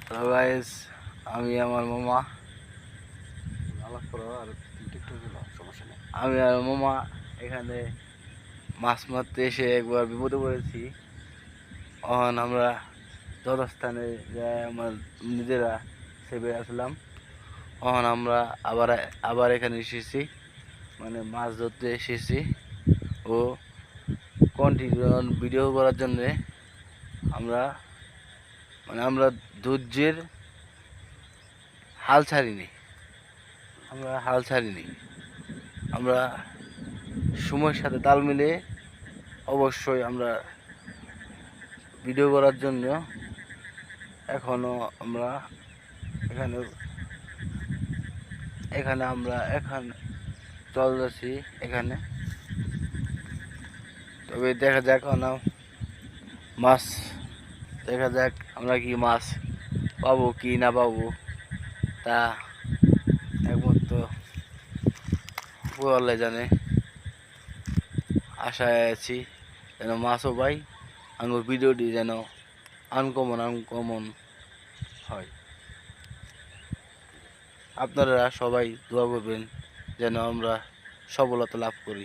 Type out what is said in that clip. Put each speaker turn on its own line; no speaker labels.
তো গাইস, আমি আমার মামা এখানে মাছ মারতে এসে একবার বিপদে পড়েছি। তখন আমরা যথাস্থানে যাই আমার নিজেরা সেবে আসলাম। তখন আমরা আবার আবার এখানে এসেছি, মানে মাছ ধরতে এসেছি ও কন্টিনিউ ভিডিও করার জন্যে। আমরা আমরা ধৈর্যের হাল ছাড়িনি, আমরা সময়ের সাথে তাল মিলে অবশ্যই আমরা ভিডিও করার জন্য এখনো আমরা এখানে এখানে আমরা এখানে চল যাচ্ছি এখানে। তবে দেখা যাক মাছ, দেখা যাক আমরা কি মাছ পাবো কি না পাবো, তা একমাত্র উপরওয়ালা জানে। আশায় আছি যেন মাছও পাই, আমার ভিডিওটি যেন আনকমন হয়। আপনারা সবাই দোয়া করবেন যেন আমরা সফলতা লাভ করি।